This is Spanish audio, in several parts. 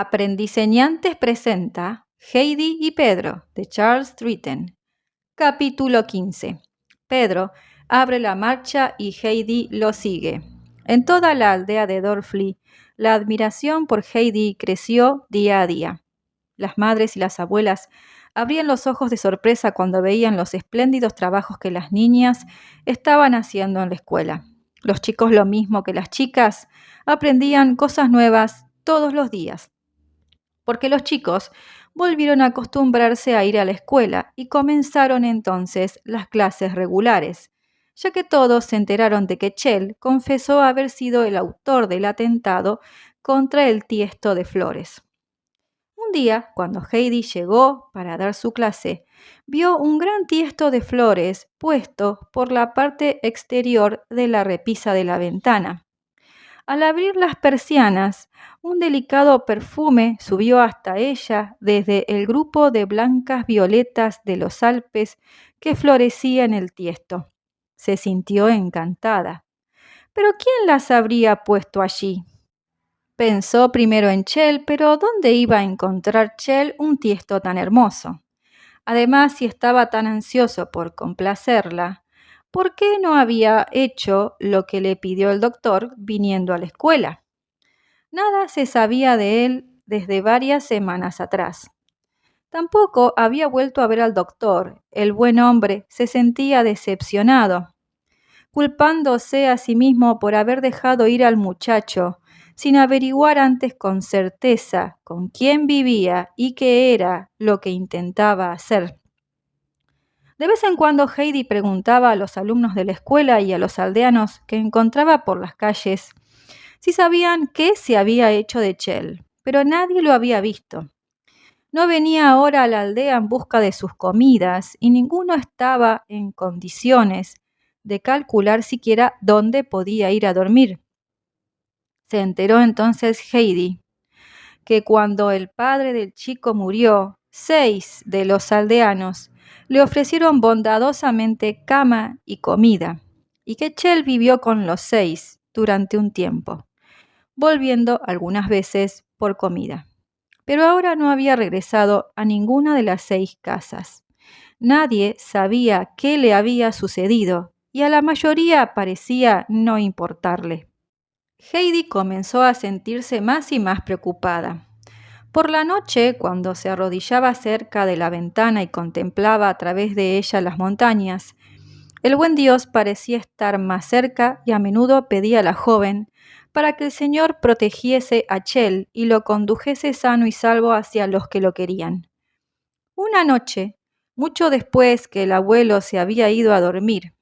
Aprendiseñantes presenta Heidi y Pedro, de Charles Dritten. Capítulo 15. Pedro abre la marcha y Heidi lo sigue. En toda la aldea de Dorfli, la admiración por Heidi creció día a día. Las madres y las abuelas abrían los ojos de sorpresa cuando veían los espléndidos trabajos que las niñas estaban haciendo en la escuela. Los chicos, lo mismo que las chicas, aprendían cosas nuevas todos los días, porque los chicos volvieron a acostumbrarse a ir a la escuela y comenzaron entonces las clases regulares, ya que todos se enteraron de que Chell confesó haber sido el autor del atentado contra el Tiesto de Flores. Un día, cuando Heidi llegó para dar su clase, vio un gran tiesto de flores puesto por la parte exterior de la repisa de la ventana. Al abrir las persianas, un delicado perfume subió hasta ella desde el grupo de blancas violetas de los Alpes que florecía en el tiesto. Se sintió encantada. ¿Pero quién las habría puesto allí? Pensó primero en Chell, pero ¿dónde iba a encontrar Chell un tiesto tan hermoso? Además, si estaba tan ansioso por complacerla, ¿por qué no había hecho lo que le pidió el doctor viniendo a la escuela? Nada se sabía de él desde varias semanas atrás. Tampoco había vuelto a ver al doctor. El buen hombre se sentía decepcionado, culpándose a sí mismo por haber dejado ir al muchacho sin averiguar antes con certeza con quién vivía y qué era lo que intentaba hacer. De vez en cuando Heidi preguntaba a los alumnos de la escuela y a los aldeanos que encontraba por las calles si sabían qué se había hecho de Chell, pero nadie lo había visto. No venía ahora a la aldea en busca de sus comidas y ninguno estaba en condiciones de calcular siquiera dónde podía ir a dormir. Se enteró entonces Heidi que cuando el padre del chico murió, 6 de los aldeanos le ofrecieron bondadosamente cama y comida, y que Chell vivió con los 6 durante un tiempo, volviendo algunas veces por comida. Pero ahora no había regresado a ninguna de las 6 casas. Nadie sabía qué le había sucedido y a la mayoría parecía no importarle. Heidi comenzó a sentirse más y más preocupada. Por la noche, cuando se arrodillaba cerca de la ventana y contemplaba a través de ella las montañas, el buen Dios parecía estar más cerca y a menudo pedía a la joven para que el Señor protegiese a Chell y lo condujese sano y salvo hacia los que lo querían. Una noche, mucho después que el abuelo se había ido a dormir,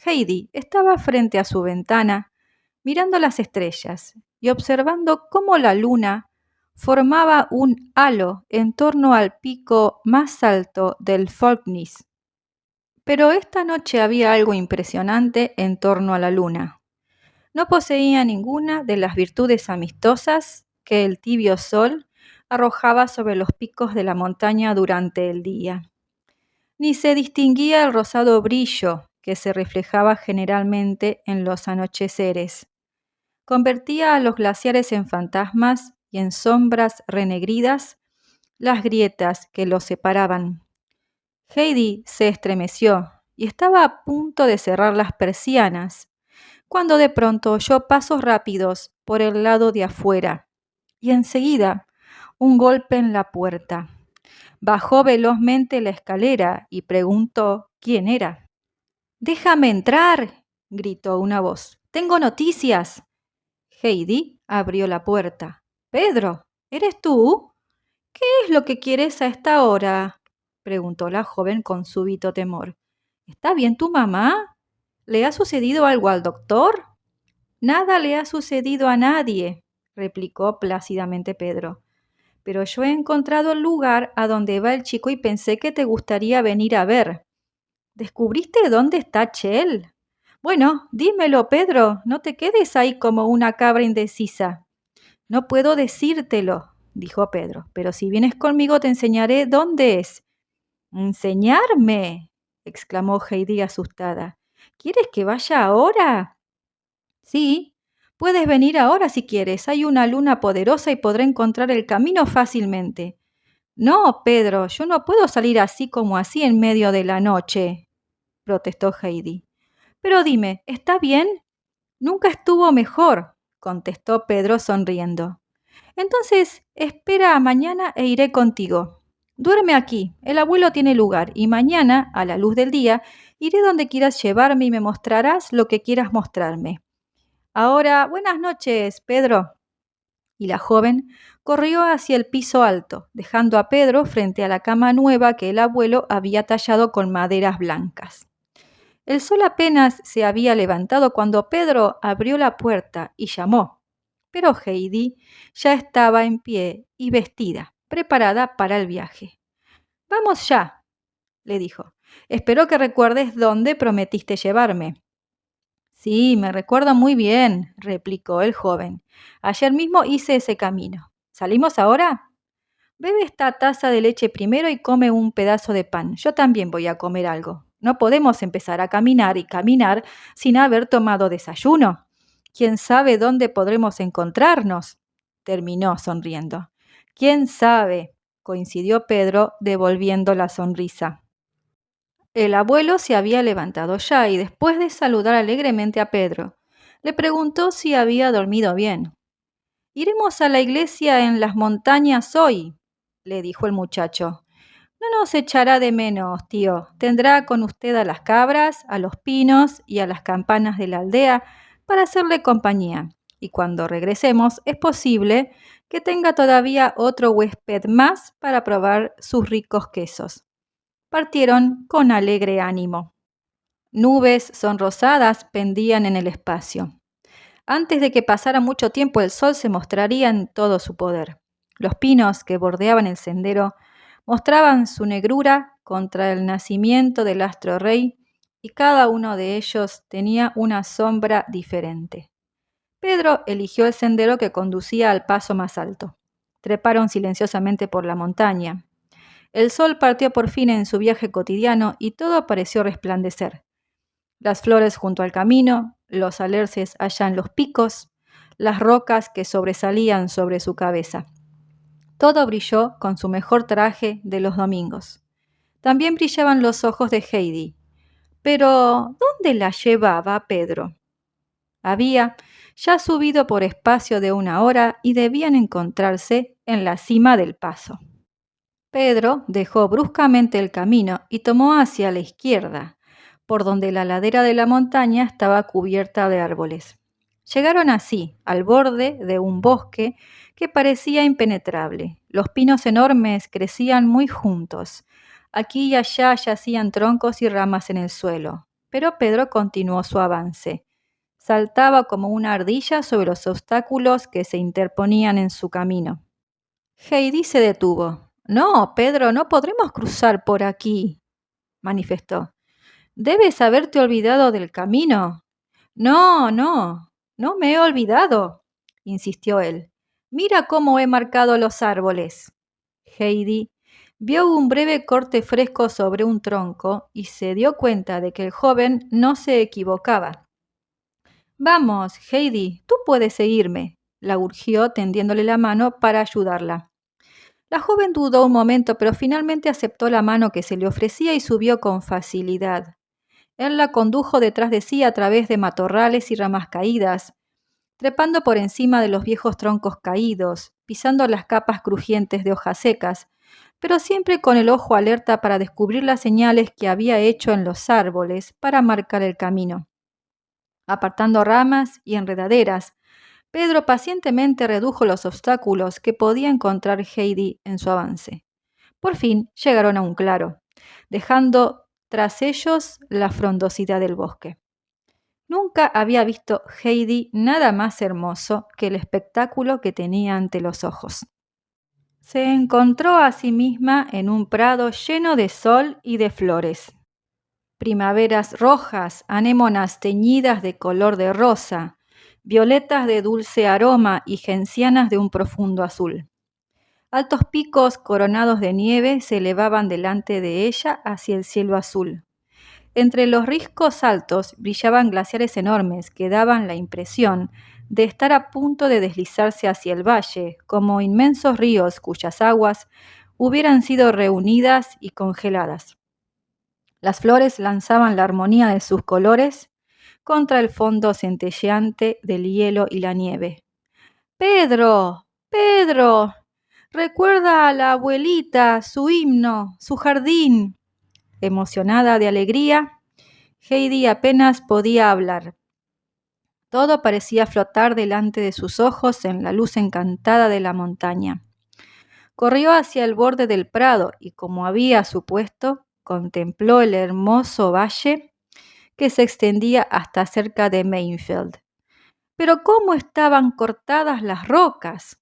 Heidi estaba frente a su ventana, mirando las estrellas y observando cómo la luna formaba un halo en torno al pico más alto del Folknis. Pero esta noche había algo impresionante en torno a la luna. No poseía ninguna de las virtudes amistosas que el tibio sol arrojaba sobre los picos de la montaña durante el día. Ni se distinguía el rosado brillo que se reflejaba generalmente en los anocheceres. Convertía a los glaciares en fantasmas y en sombras renegridas las grietas que los separaban. Heidi se estremeció y estaba a punto de cerrar las persianas, cuando de pronto oyó pasos rápidos por el lado de afuera y enseguida un golpe en la puerta. Bajó velozmente la escalera y preguntó quién era. «¡Déjame entrar!», gritó una voz. «¡Tengo noticias!». Heidi abrió la puerta. «Pedro, ¿eres tú? ¿Qué es lo que quieres a esta hora?», preguntó la joven con súbito temor. «¿Está bien tu mamá? ¿Le ha sucedido algo al doctor?». «Nada le ha sucedido a nadie», replicó plácidamente Pedro. «Pero yo he encontrado el lugar a donde va el chico y pensé que te gustaría venir a ver». «¿Descubriste dónde está Chell?». «Bueno, dímelo, Pedro, no te quedes ahí como una cabra indecisa». «No puedo decírtelo», dijo Pedro, «pero si vienes conmigo te enseñaré dónde es». «¿Enseñarme?», exclamó Heidi asustada. «¿Quieres que vaya ahora?». «Sí, Puedes venir ahora si quieres. Hay una luna poderosa y podré encontrar el camino fácilmente. No, Pedro, yo no puedo salir así como así en medio de la noche, protestó Heidi. Pero dime, ¿está bien? Nunca estuvo mejor, contestó Pedro sonriendo. Entonces, espera a mañana e iré contigo. Duerme aquí, el abuelo tiene lugar, y mañana, a la luz del día, iré donde quieras llevarme y me mostrarás lo que quieras mostrarme. Ahora, buenas noches, Pedro. Y la joven corrió hacia el piso alto, dejando a Pedro frente a la cama nueva que el abuelo había tallado con maderas blancas. El sol apenas se había levantado cuando Pedro abrió la puerta y llamó, pero Heidi ya estaba en pie y vestida, preparada para el viaje. Vamos ya, le dijo. Espero que recuerdes dónde prometiste llevarme. Sí, me recuerdo muy bien, replicó el joven. Ayer mismo hice ese camino. ¿Salimos ahora? Bebe esta taza de leche primero y come un pedazo de pan. Yo también voy a comer algo. No podemos empezar a caminar y caminar sin haber tomado desayuno. ¿Quién sabe dónde podremos encontrarnos? Terminó sonriendo. ¿Quién sabe? Coincidió Pedro, devolviendo la sonrisa. El abuelo se había levantado ya y después de saludar alegremente a Pedro, le preguntó si había dormido bien. Iremos a la iglesia en las montañas hoy, le dijo el muchacho. No nos echará de menos, tío. Tendrá con usted a las cabras, a los pinos y a las campanas de la aldea para hacerle compañía. Y cuando regresemos es posible que tenga todavía otro huésped más para probar sus ricos quesos. Partieron con alegre ánimo. Nubes sonrosadas pendían en el espacio. Antes de que pasara mucho tiempo el sol se mostraría en todo su poder. Los pinos que bordeaban el sendero mostraban su negrura contra el nacimiento del astro rey y cada uno de ellos tenía una sombra diferente. Pedro eligió el sendero que conducía al paso más alto. Treparon silenciosamente por la montaña. El sol partió por fin en su viaje cotidiano y todo pareció resplandecer. Las flores junto al camino, los alerces allá en los picos, las rocas que sobresalían sobre su cabeza. Todo brilló con su mejor traje de los domingos. También brillaban los ojos de Heidi. Pero, ¿dónde la llevaba Pedro? Había ya subido por espacio de 1 hora y debían encontrarse en la cima del paso. Pedro dejó bruscamente el camino y tomó hacia la izquierda, por donde la ladera de la montaña estaba cubierta de árboles. Llegaron así al borde de un bosque que parecía impenetrable. Los pinos enormes crecían muy juntos. Aquí y allá yacían troncos y ramas en el suelo, pero Pedro continuó su avance. Saltaba como una ardilla sobre los obstáculos que se interponían en su camino. Heidi se detuvo. No, Pedro, no podremos cruzar por aquí, manifestó. Debes haberte olvidado del camino. No, no, no me he olvidado, insistió él. Mira cómo he marcado los árboles. Heidi vio un breve corte fresco sobre un tronco y se dio cuenta de que el joven no se equivocaba. Vamos, Heidi, tú puedes seguirme, la urgió tendiéndole la mano para ayudarla. La joven dudó un momento, pero finalmente aceptó la mano que se le ofrecía y subió con facilidad. Él la condujo detrás de sí a través de matorrales y ramas caídas, trepando por encima de los viejos troncos caídos, pisando las capas crujientes de hojas secas, pero siempre con el ojo alerta para descubrir las señales que había hecho en los árboles para marcar el camino. Apartando ramas y enredaderas, Pedro pacientemente redujo los obstáculos que podía encontrar Heidi en su avance. Por fin llegaron a un claro, dejando tras ellos la frondosidad del bosque. Nunca había visto Heidi nada más hermoso que el espectáculo que tenía ante los ojos. Se encontró a sí misma en un prado lleno de sol y de flores. Primaveras rojas, anémonas teñidas de color de rosa, violetas de dulce aroma y gencianas de un profundo azul. Altos picos coronados de nieve se elevaban delante de ella hacia el cielo azul. Entre los riscos altos brillaban glaciares enormes que daban la impresión de estar a punto de deslizarse hacia el valle, como inmensos ríos cuyas aguas hubieran sido reunidas y congeladas. Las flores lanzaban la armonía de sus colores contra el fondo centelleante del hielo y la nieve. Pedro, Pedro, recuerda a la abuelita, su himno, su jardín. Emocionada de alegría, Heidi apenas podía hablar. Todo parecía flotar delante de sus ojos en la luz encantada de la montaña. Corrió hacia el borde del prado y, como había supuesto, contempló el hermoso valle que se extendía hasta cerca de Mainfield. Pero cómo estaban cortadas las rocas.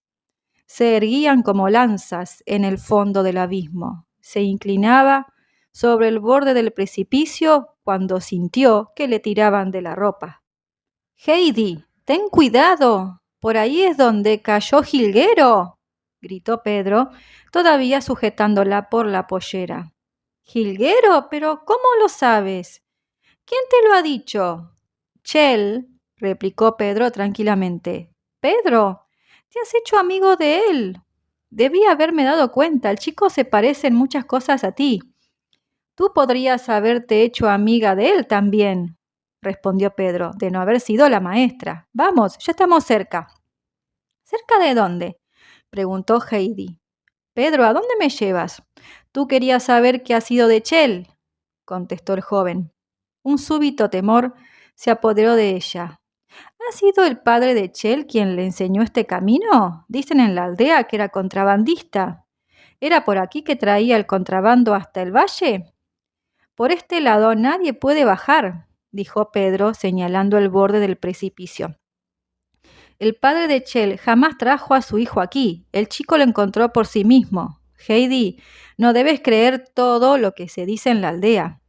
Se erguían como lanzas en el fondo del abismo. Se inclinaba sobre el borde del precipicio cuando sintió que le tiraban de la ropa. Heidi, ten cuidado. Por ahí es donde cayó Jilguero, gritó Pedro, todavía sujetándola por la pollera. ¿Jilguero? ¿Pero cómo lo sabes? ¿Quién te lo ha dicho? Chell, replicó Pedro tranquilamente. Pedro, te has hecho amigo de él. Debí haberme dado cuenta. El chico se parece en muchas cosas a ti. Tú podrías haberte hecho amiga de él también, respondió Pedro, de no haber sido la maestra. Vamos, ya estamos cerca. ¿Cerca de dónde? Preguntó Heidi. Pedro, ¿a dónde me llevas? Tú querías saber qué ha sido de Chell, contestó el joven. Un súbito temor se apoderó de ella. ¿Ha sido el padre de Chell quien le enseñó este camino? Dicen en la aldea que era contrabandista. ¿Era por aquí que traía el contrabando hasta el valle? Por este lado nadie puede bajar, dijo Pedro, señalando el borde del precipicio. El padre de Chell jamás trajo a su hijo aquí. El chico lo encontró por sí mismo. Heidi, no debes creer todo lo que se dice en la aldea.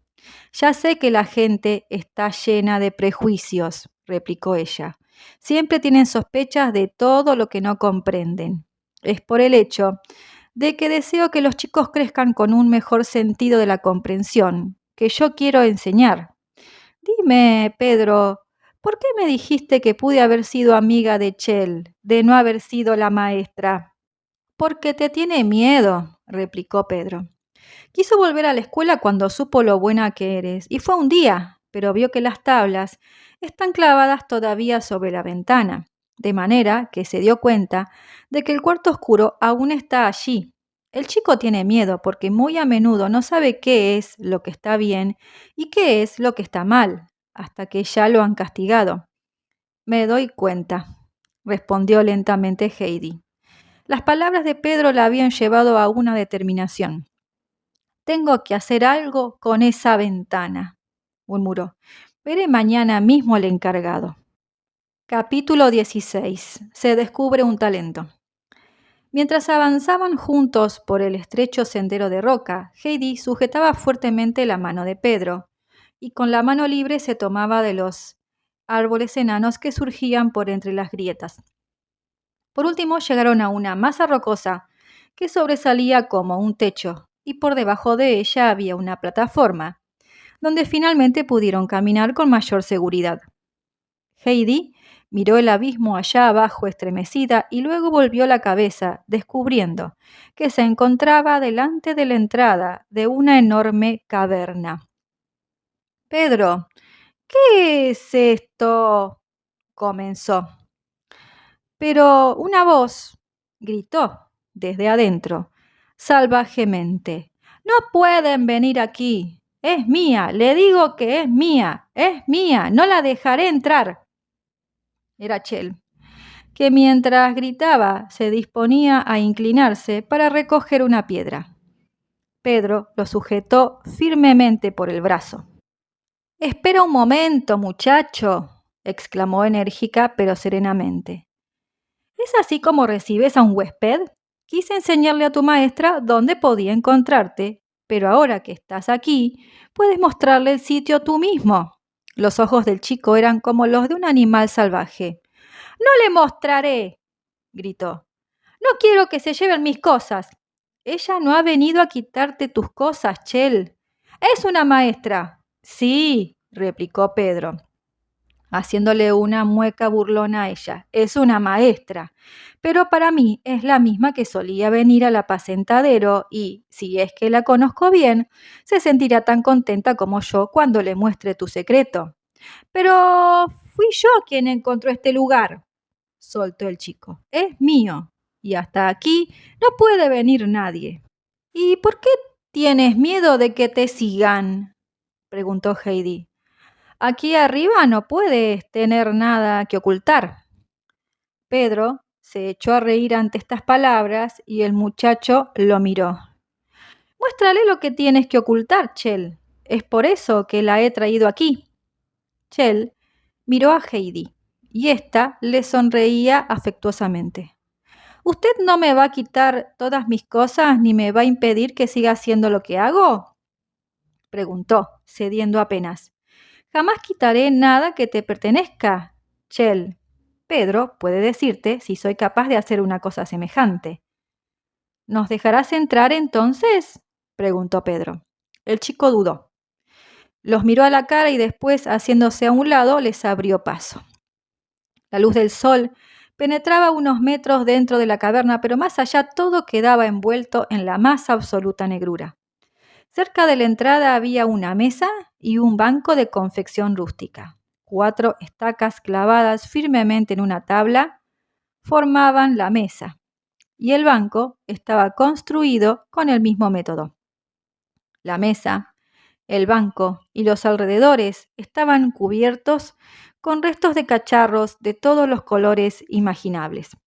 Ya sé que la gente está llena de prejuicios, replicó ella. Siempre tienen sospechas de todo lo que no comprenden. Es por el hecho de que deseo que los chicos crezcan con un mejor sentido de la comprensión, que yo quiero enseñar. Dime, Pedro, ¿por qué me dijiste que pude haber sido amiga de Chell, de no haber sido la maestra? Porque te tiene miedo, replicó Pedro. Quiso volver a la escuela cuando supo lo buena que eres, y fue un día, pero vio que las tablas están clavadas todavía sobre la ventana, de manera que se dio cuenta de que el cuarto oscuro aún está allí. El chico tiene miedo porque muy a menudo no sabe qué es lo que está bien y qué es lo que está mal, hasta que ya lo han castigado. Me doy cuenta, respondió lentamente Heidi. Las palabras de Pedro la habían llevado a una determinación. Tengo que hacer algo con esa ventana, murmuró. Veré mañana mismo al encargado. Capítulo 16. Se descubre un talento. Mientras avanzaban juntos por el estrecho sendero de roca, Heidi sujetaba fuertemente la mano de Pedro y con la mano libre se tomaba de los árboles enanos que surgían por entre las grietas. Por último llegaron a una masa rocosa que sobresalía como un techo, y por debajo de ella había una plataforma, donde finalmente pudieron caminar con mayor seguridad. Heidi miró el abismo allá abajo estremecida y luego volvió la cabeza, descubriendo que se encontraba delante de la entrada de una enorme caverna. Pedro, ¿qué es esto? Comenzó. Pero una voz gritó desde adentro, salvajemente. No pueden venir aquí. Es mía, le digo que es mía, no la dejaré entrar. Era Chell, que mientras gritaba se disponía a inclinarse para recoger una piedra. Pedro lo sujetó firmemente por el brazo. Espera un momento, muchacho, exclamó enérgica pero serenamente. ¿Es así como recibes a un huésped? Quise enseñarle a tu maestra dónde podía encontrarte, pero ahora que estás aquí, puedes mostrarle el sitio tú mismo. Los ojos del chico eran como los de un animal salvaje. No le mostraré, gritó. No quiero que se lleven mis cosas. Ella no ha venido a quitarte tus cosas, Chell. Es una maestra. Sí, replicó Pedro. haciéndole una mueca burlona a ella. Es una maestra, pero para mí es la misma que solía venir al apacentadero y, si es que la conozco bien, se sentirá tan contenta como yo cuando le muestre tu secreto. Pero fui yo quien encontró este lugar, soltó el chico. Es mío, y hasta aquí no puede venir nadie. ¿Y por qué tienes miedo de que te sigan?, preguntó Heidi. Aquí arriba no puedes tener nada que ocultar. Pedro se echó a reír ante estas palabras y el muchacho lo miró. Muéstrale lo que tienes que ocultar, Chell. Es por eso que la he traído aquí. Chell miró a Heidi y ésta le sonreía afectuosamente. ¿Usted no me va a quitar todas mis cosas ni me va a impedir que siga haciendo lo que hago?, preguntó, cediendo apenas. Jamás quitaré nada que te pertenezca, Chell. Pedro puede decirte si soy capaz de hacer una cosa semejante. ¿Nos dejarás entrar entonces?, preguntó Pedro. El chico dudó. Los miró a la cara y después, haciéndose a un lado, les abrió paso. La luz del sol penetraba unos metros dentro de la caverna, pero más allá todo quedaba envuelto en la más absoluta negrura. Cerca de la entrada había una mesa y un banco de confección rústica. 4 estacas clavadas firmemente en una tabla formaban la mesa, y el banco estaba construido con el mismo método. La mesa, el banco y los alrededores estaban cubiertos con restos de cacharros de todos los colores imaginables.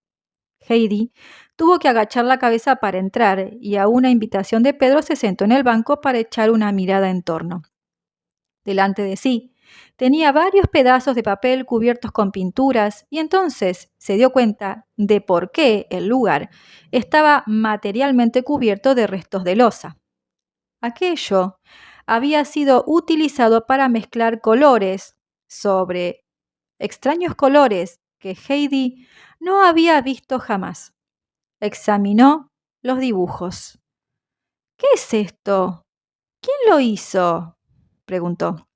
Heidi tuvo que agachar la cabeza para entrar y a una invitación de Pedro se sentó en el banco para echar una mirada en torno. Delante de sí tenía varios pedazos de papel cubiertos con pinturas y entonces se dio cuenta de por qué el lugar estaba materialmente cubierto de restos de loza. Aquello había sido utilizado para mezclar colores sobre extraños colores que Heidi no había visto jamás. Examinó los dibujos. ¿Qué es esto? ¿Quién lo hizo?, preguntó.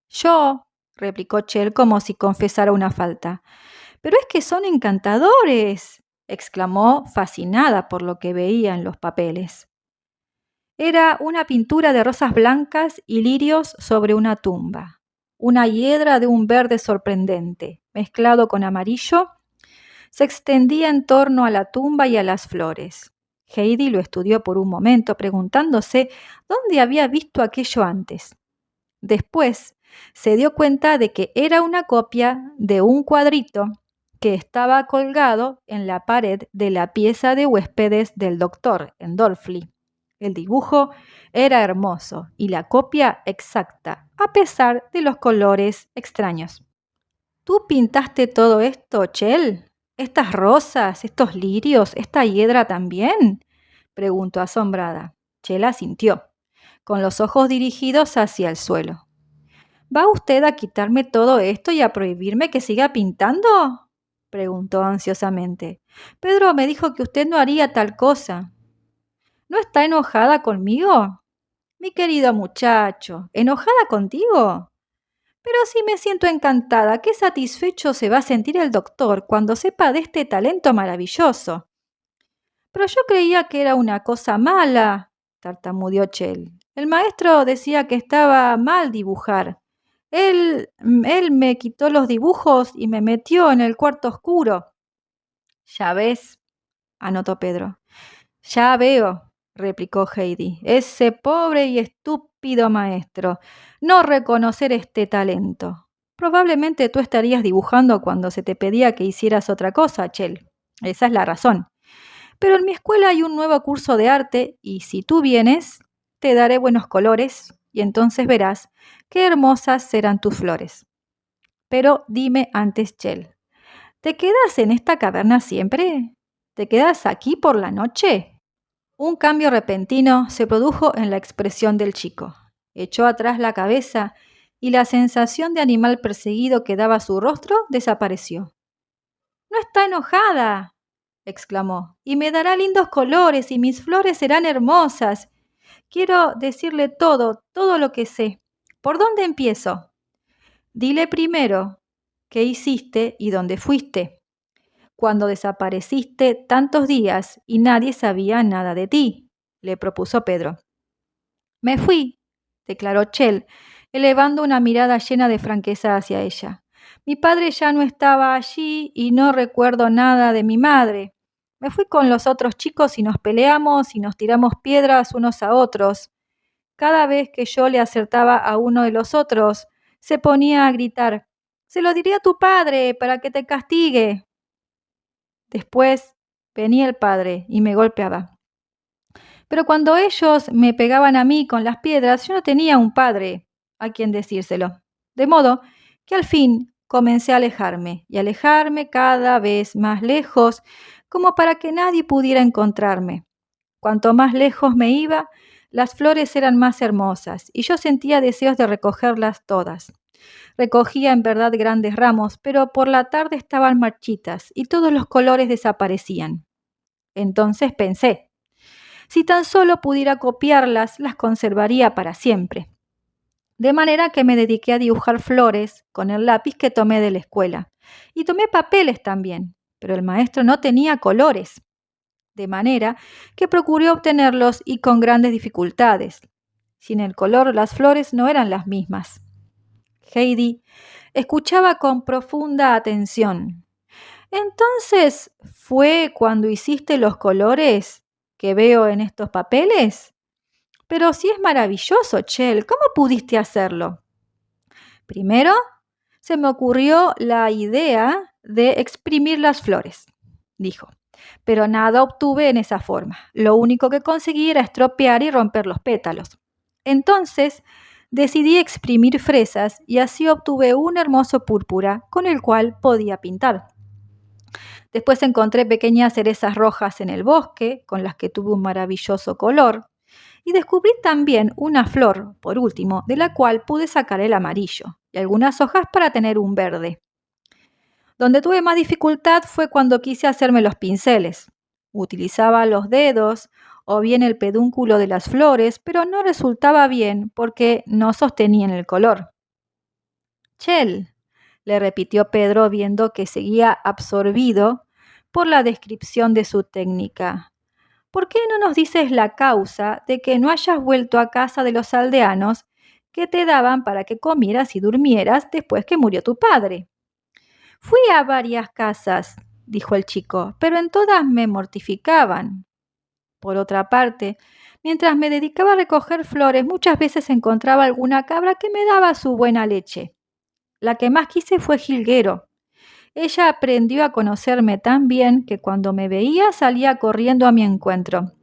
Yo, replicó Chell como si confesara una falta. Pero es que son encantadores, exclamó, fascinada por lo que veía en los papeles. Era una pintura de rosas blancas y lirios sobre una tumba. Una hiedra de un verde sorprendente, mezclado con amarillo, se extendía en torno a la tumba y a las flores. Heidi lo estudió por un momento, preguntándose dónde había visto aquello antes. Después se dio cuenta de que era una copia de un cuadrito que estaba colgado en la pared de la pieza de huéspedes del doctor en Dolphley. El dibujo era hermoso y la copia exacta, a pesar de los colores extraños. ¿Tú pintaste todo esto, Chell? ¿Estas rosas, estos lirios, esta hiedra también?, preguntó asombrada. Chell asintió, con los ojos dirigidos hacia el suelo. ¿Va usted a quitarme todo esto y a prohibirme que siga pintando?, preguntó ansiosamente. Pedro me dijo que usted no haría tal cosa. ¿No está enojada conmigo? Mi querido muchacho, ¿enojada contigo? Pero si me siento encantada, qué satisfecho se va a sentir el doctor cuando sepa de este talento maravilloso. Pero yo creía que era una cosa mala, tartamudeó Chell. El maestro decía que estaba mal dibujar. Él me quitó los dibujos y me metió en el cuarto oscuro. Ya ves, anotó Pedro. Ya veo, replicó Heidi. Ese pobre y estúpido maestro. No reconocer este talento. Probablemente tú estarías dibujando cuando se te pedía que hicieras otra cosa, Chell. Esa es la razón. Pero en mi escuela hay un nuevo curso de arte y si tú vienes, te daré buenos colores y entonces verás qué hermosas serán tus flores. Pero dime antes, Chell, ¿te quedas en esta caverna siempre? ¿Te quedas aquí por la noche? Un cambio repentino se produjo en la expresión del chico. Echó atrás la cabeza y la sensación de animal perseguido que daba su rostro desapareció. «No está enojada», exclamó, «y me dará lindos colores y mis flores serán hermosas. Quiero decirle todo lo que sé. ¿Por dónde empiezo?» «Dile primero qué hiciste y dónde fuiste, cuando desapareciste tantos días y nadie sabía nada de ti, le propuso Pedro. Me fui, declaró Chell, elevando una mirada llena de franqueza hacia ella. Mi padre ya no estaba allí y no recuerdo nada de mi madre. Me fui con los otros chicos y nos peleamos y nos tiramos piedras unos a otros. Cada vez que yo le acertaba a uno de los otros, se ponía a gritar, «Se lo diré a tu padre para que te castigue». Después venía el padre y me golpeaba. Pero cuando ellos me pegaban a mí con las piedras, yo no tenía un padre a quien decírselo. De modo que al fin comencé a alejarme y alejarme cada vez más lejos, como para que nadie pudiera encontrarme. Cuanto más lejos me iba, las flores eran más hermosas y yo sentía deseos de recogerlas todas. Recogía en verdad grandes ramos, pero por la tarde estaban marchitas y todos los colores desaparecían. Entonces pensé, si tan solo pudiera copiarlas, las conservaría para siempre. De manera que me dediqué a dibujar flores con el lápiz que tomé de la escuela. Y tomé papeles también, pero el maestro no tenía colores. De manera que procuré obtenerlos y con grandes dificultades. Sin el color, las flores no eran las mismas. Heidi escuchaba con profunda atención. Entonces, ¿fue cuando hiciste los colores que veo en estos papeles? Pero sí es maravilloso, Chell. ¿Cómo pudiste hacerlo? Primero, se me ocurrió la idea de exprimir las flores, dijo. Pero nada obtuve en esa forma. Lo único que conseguí era estropear y romper los pétalos. Entonces, decidí exprimir fresas y así obtuve un hermoso púrpura con el cual podía pintar. Después encontré pequeñas cerezas rojas en el bosque, con las que tuve un maravilloso color. Y descubrí también una flor, por último, de la cual pude sacar el amarillo y algunas hojas para tener un verde. Donde tuve más dificultad fue cuando quise hacerme los pinceles. Utilizaba los dedos o bien el pedúnculo de las flores, pero no resultaba bien porque no sostenían el color. Chell, le repitió Pedro viendo que seguía absorbido por la descripción de su técnica. ¿Por qué no nos dices la causa de que no hayas vuelto a casa de los aldeanos que te daban para que comieras y durmieras después que murió tu padre? Fui a varias casas, dijo el chico, pero en todas me mortificaban. Por otra parte, mientras me dedicaba a recoger flores, muchas veces encontraba alguna cabra que me daba su buena leche. La que más quise fue Jilguero. Ella aprendió a conocerme tan bien que cuando me veía salía corriendo a mi encuentro.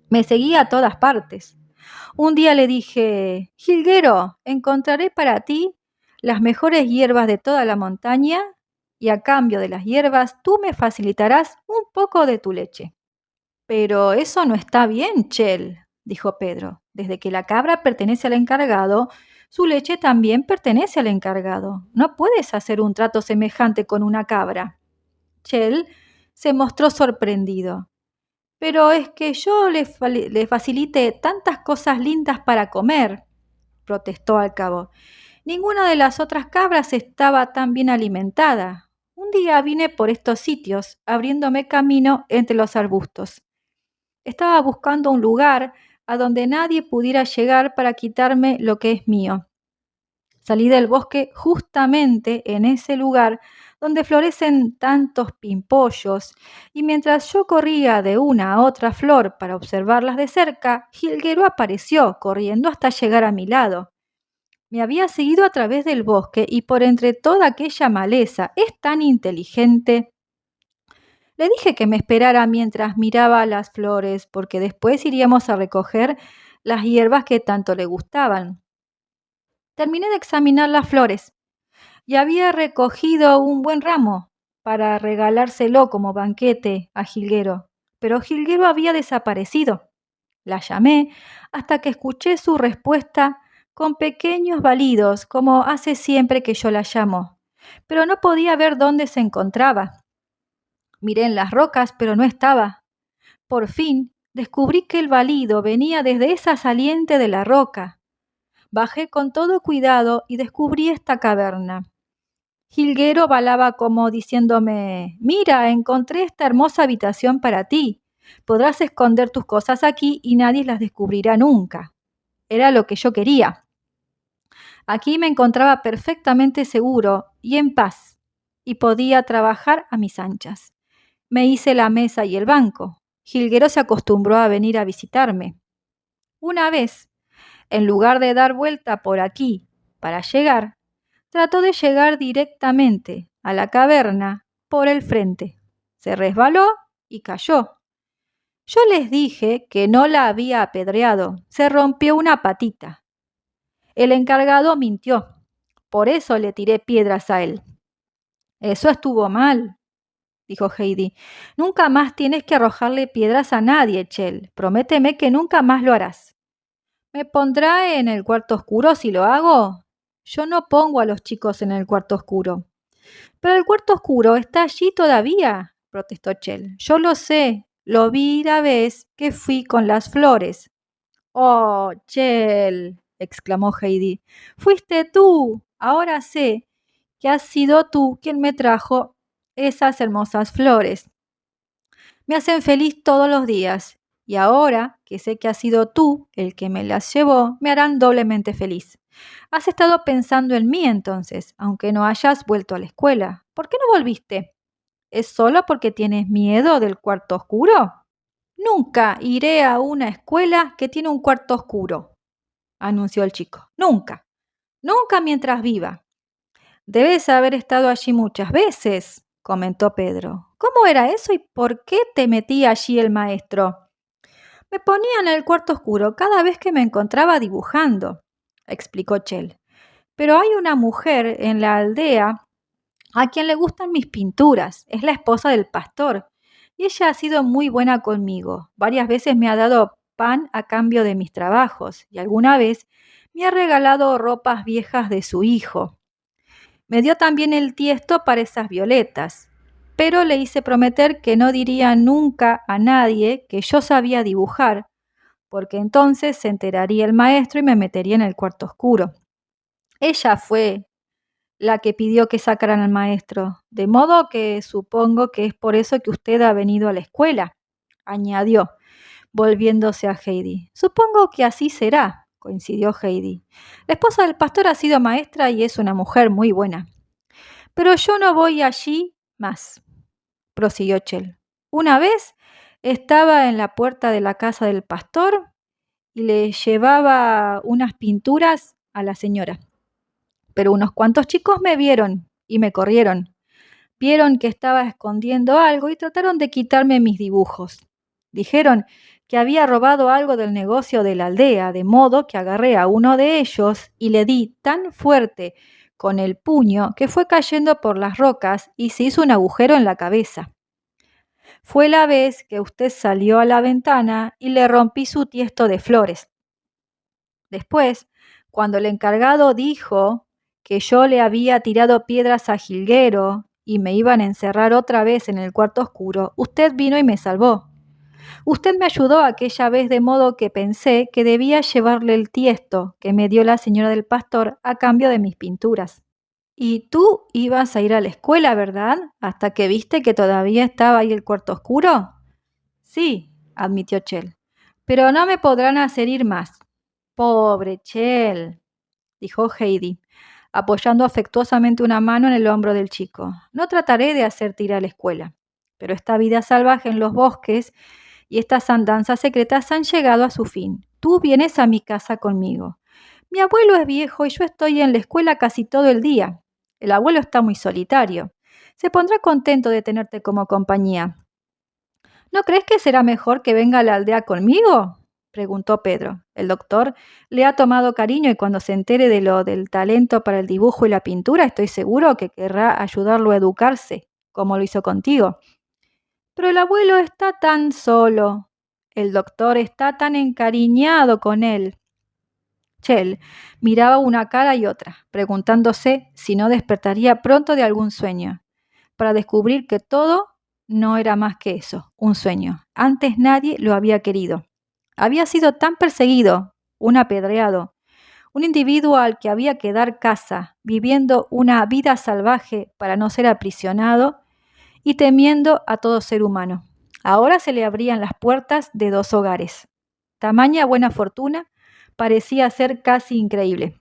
Me seguía a todas partes. Un día le dije, Jilguero, encontraré para ti las mejores hierbas de toda la montaña y a cambio de las hierbas tú me facilitarás un poco de tu leche. Pero eso no está bien, Chell, dijo Pedro. Desde que la cabra pertenece al encargado, su leche también pertenece al encargado. No puedes hacer un trato semejante con una cabra. Chell se mostró sorprendido. Pero es que yo le facilité tantas cosas lindas para comer, protestó al cabo. Ninguna de las otras cabras estaba tan bien alimentada. Un día vine por estos sitios, abriéndome camino entre los arbustos. Estaba buscando un lugar a donde nadie pudiera llegar para quitarme lo que es mío. Salí del bosque justamente en ese lugar donde florecen tantos pimpollos, y mientras yo corría de una a otra flor para observarlas de cerca, Jilguero apareció corriendo hasta llegar a mi lado. Me había seguido a través del bosque y por entre toda aquella maleza. Es tan inteligente. Le dije que me esperara mientras miraba las flores, porque después iríamos a recoger las hierbas que tanto le gustaban. Terminé de examinar las flores y había recogido un buen ramo para regalárselo como banquete a Jilguero, pero Jilguero había desaparecido. La llamé hasta que escuché su respuesta con pequeños balidos, como hace siempre que yo la llamo, pero no podía ver dónde se encontraba. Miré en las rocas, pero no estaba. Por fin descubrí que el balido venía desde esa saliente de la roca. Bajé con todo cuidado y descubrí esta caverna. Jilguero balaba como diciéndome: «Mira, encontré esta hermosa habitación para ti. Podrás esconder tus cosas aquí y nadie las descubrirá nunca». Era lo que yo quería. Aquí me encontraba perfectamente seguro y en paz, y podía trabajar a mis anchas. Me hice la mesa y el banco. Jilguero se acostumbró a venir a visitarme. Una vez, en lugar de dar vuelta por aquí para llegar, trató de llegar directamente a la caverna por el frente. Se resbaló y cayó. Yo les dije que no la había apedreado, se rompió una patita. El encargado mintió, por eso le tiré piedras a él. Eso estuvo mal, dijo Heidi. Nunca más tienes que arrojarle piedras a nadie, Chell. Prométeme que nunca más lo harás. ¿Me pondrá en el cuarto oscuro si lo hago? Yo no pongo a los chicos en el cuarto oscuro. Pero el cuarto oscuro está allí todavía, protestó Chell. Yo lo sé, lo vi la vez que fui con las flores. Oh, Chell, exclamó Heidi. Fuiste tú. Ahora sé que has sido tú quien me trajo esas hermosas flores. Me hacen feliz todos los días, y ahora que sé que has sido tú el que me las llevó, me harán doblemente feliz. Has estado pensando en mí entonces, aunque no hayas vuelto a la escuela. ¿Por qué no volviste? ¿Es solo porque tienes miedo del cuarto oscuro? Nunca iré a una escuela que tiene un cuarto oscuro, anunció el chico. Nunca, nunca mientras viva. Debes haber estado allí muchas veces, comentó Pedro. ¿Cómo era eso y por qué te metía allí el maestro? Me ponía en el cuarto oscuro cada vez que me encontraba dibujando, explicó Chell. Pero hay una mujer en la aldea a quien le gustan mis pinturas. Es la esposa del pastor. Y ella ha sido muy buena conmigo. Varias veces me ha dado pan a cambio de mis trabajos y alguna vez me ha regalado ropas viejas de su hijo. Me dio también el tiesto para esas violetas, pero le hice prometer que no diría nunca a nadie que yo sabía dibujar, porque entonces se enteraría el maestro y me metería en el cuarto oscuro. Ella fue la que pidió que sacaran al maestro, de modo que supongo que es por eso que usted ha venido a la escuela, añadió, volviéndose a Heidi. Supongo que así será, coincidió Heidi. La esposa del pastor ha sido maestra y es una mujer muy buena. Pero yo no voy allí más, prosiguió Chell. Una vez estaba en la puerta de la casa del pastor y le llevaba unas pinturas a la señora. Pero unos cuantos chicos me vieron y me corrieron. Vieron que estaba escondiendo algo y trataron de quitarme mis dibujos. Dijeron que había robado algo del negocio de la aldea, de modo que agarré a uno de ellos y le di tan fuerte con el puño que fue cayendo por las rocas y se hizo un agujero en la cabeza. Fue la vez que usted salió a la ventana y le rompí su tiesto de flores. Después, cuando el encargado dijo que yo le había tirado piedras a Jilguero y me iban a encerrar otra vez en el cuarto oscuro, usted vino y me salvó. Usted me ayudó aquella vez de modo que pensé que debía llevarle el tiesto que me dio la señora del pastor a cambio de mis pinturas. Y tú ibas a ir a la escuela, ¿verdad? Hasta que viste que todavía estaba ahí el cuarto oscuro. Sí, admitió Chell, pero no me podrán hacer ir más. Pobre Chell, dijo Heidi, apoyando afectuosamente una mano en el hombro del chico. No trataré de hacerte ir a la escuela, pero esta vida salvaje en los bosques y estas andanzas secretas han llegado a su fin. Tú vienes a mi casa conmigo. Mi abuelo es viejo y yo estoy en la escuela casi todo el día. El abuelo está muy solitario. Se pondrá contento de tenerte como compañía. ¿No crees que será mejor que venga a la aldea conmigo?, preguntó Pedro. El doctor le ha tomado cariño y cuando se entere de lo del talento para el dibujo y la pintura, estoy seguro que querrá ayudarlo a educarse, como lo hizo contigo. Pero el abuelo está tan solo. El doctor está tan encariñado con él. Chell miraba una cara y otra, preguntándose si no despertaría pronto de algún sueño, para descubrir que todo no era más que eso, un sueño. Antes nadie lo había querido. Había sido tan perseguido, un apedreado, un individuo al que había que dar caza, viviendo una vida salvaje para no ser aprisionado y temiendo a todo ser humano. Ahora se le abrían las puertas de 2 hogares. Tamaña buena fortuna parecía ser casi increíble.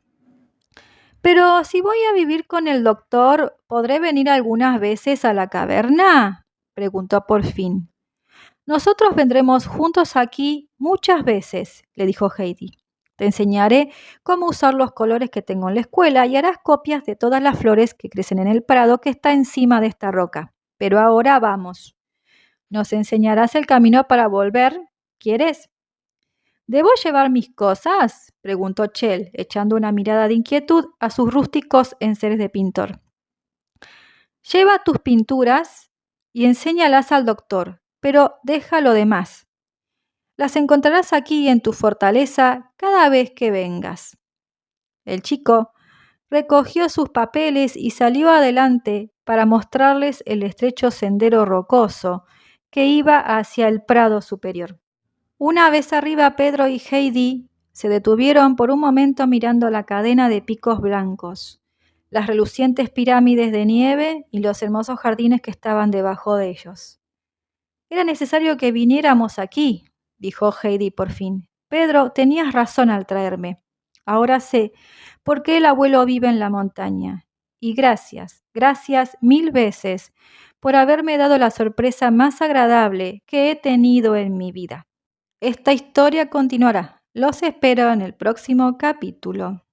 Pero si voy a vivir con el doctor, ¿podré venir algunas veces a la caverna? Preguntó por fin. Nosotros vendremos juntos aquí muchas veces, le dijo Heidi. Te enseñaré cómo usar los colores que tengo en la escuela y harás copias de todas las flores que crecen en el prado que está encima de esta roca. Pero ahora vamos. ¿Nos enseñarás el camino para volver? ¿Quieres? ¿Debo llevar mis cosas? Preguntó Chell, echando una mirada de inquietud a sus rústicos enseres de pintor. Lleva tus pinturas y enséñalas al doctor, pero deja lo demás. Las encontrarás aquí en tu fortaleza cada vez que vengas. El chico recogió sus papeles y salió adelante para mostrarles el estrecho sendero rocoso que iba hacia el prado superior. Una vez arriba, Pedro y Heidi se detuvieron por un momento mirando la cadena de picos blancos, las relucientes pirámides de nieve y los hermosos jardines que estaban debajo de ellos. Era necesario que viniéramos aquí, dijo Heidi por fin. Pedro, tenías razón al traerme. Ahora sé por qué el abuelo vive en la montaña. Y gracias, gracias 1000 veces por haberme dado la sorpresa más agradable que he tenido en mi vida. Esta historia continuará. Los espero en el próximo capítulo.